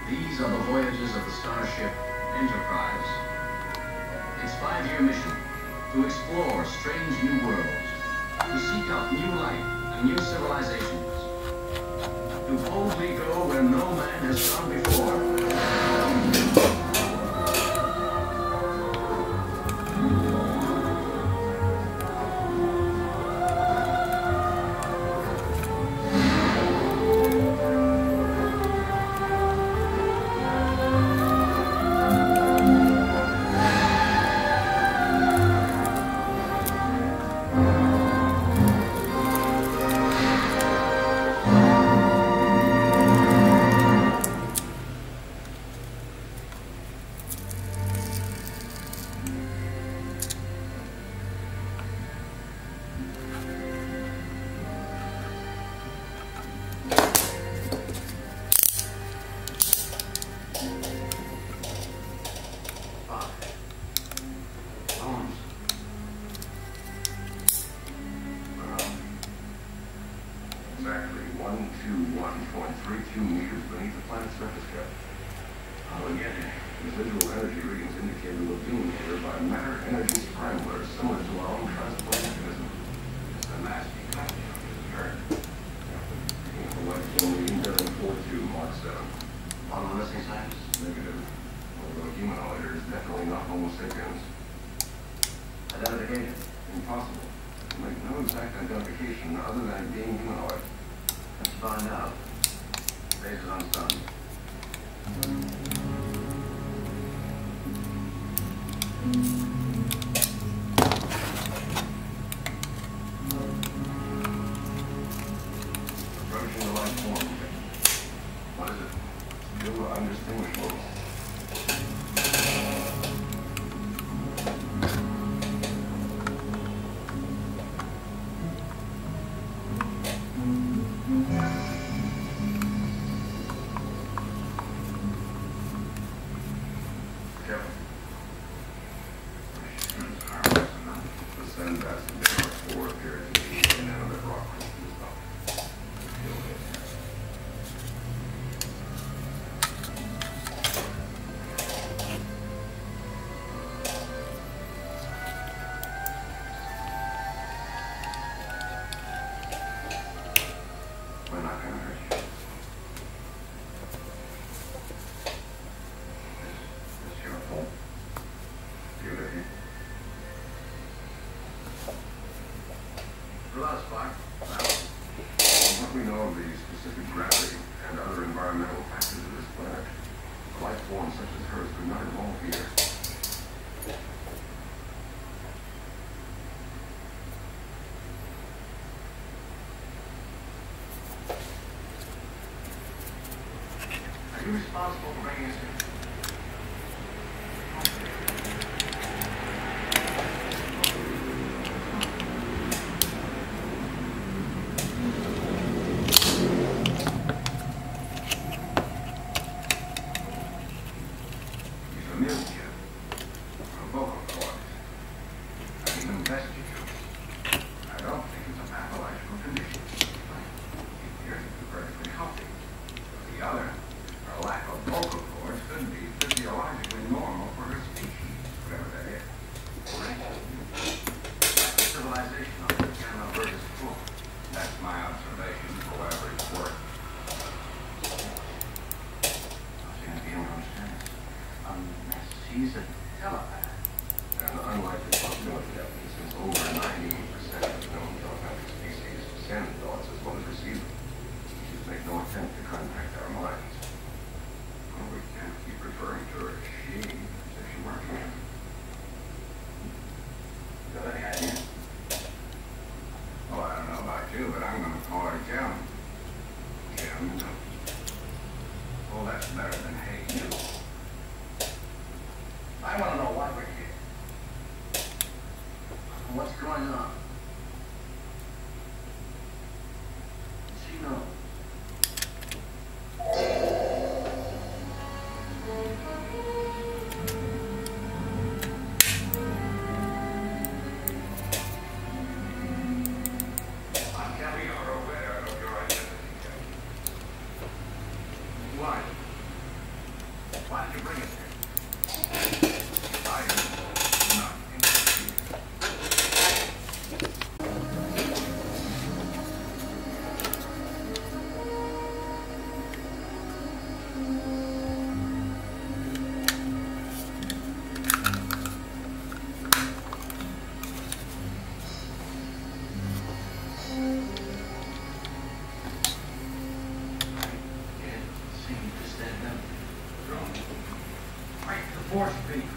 These are the voyages of the starship Enterprise. Its 5-year mission, to explore strange new worlds, to seek out new life and new civilizations, to boldly go where no man has gone before. Exactly 121.32 meters beneath the planet's surface cap. Oh, again, residual energy readings indicate a lagoon here by matter energy scramblers similar to our own transport mechanism. It's a nasty copy of this turn. The Wacom reading bearing 42 Mark 7. On the missing science? Negative. Although humanoid is definitely not Homo sapiens. Identification? Impossible. To make no exact identification other than it being humanoid. Let's find out. Bases on sun. Approaching the light form. What is it? Still undistinguishable. What we know of the specific gravity and other environmental factors of this planet, life forms such as hers could not evolve here. Are you responsible for bringing us here? He's a telepath. An unlikely possibility, since over 98% of known telepathic species send thoughts as well as receive them. She's made no attempt to contact our minds. Well, we can't keep referring to her as she. I want to know why we're here. What's going on? Does she know? Why did you bring us here? I am not interested. I can't seem to stand up. Right, the force feed.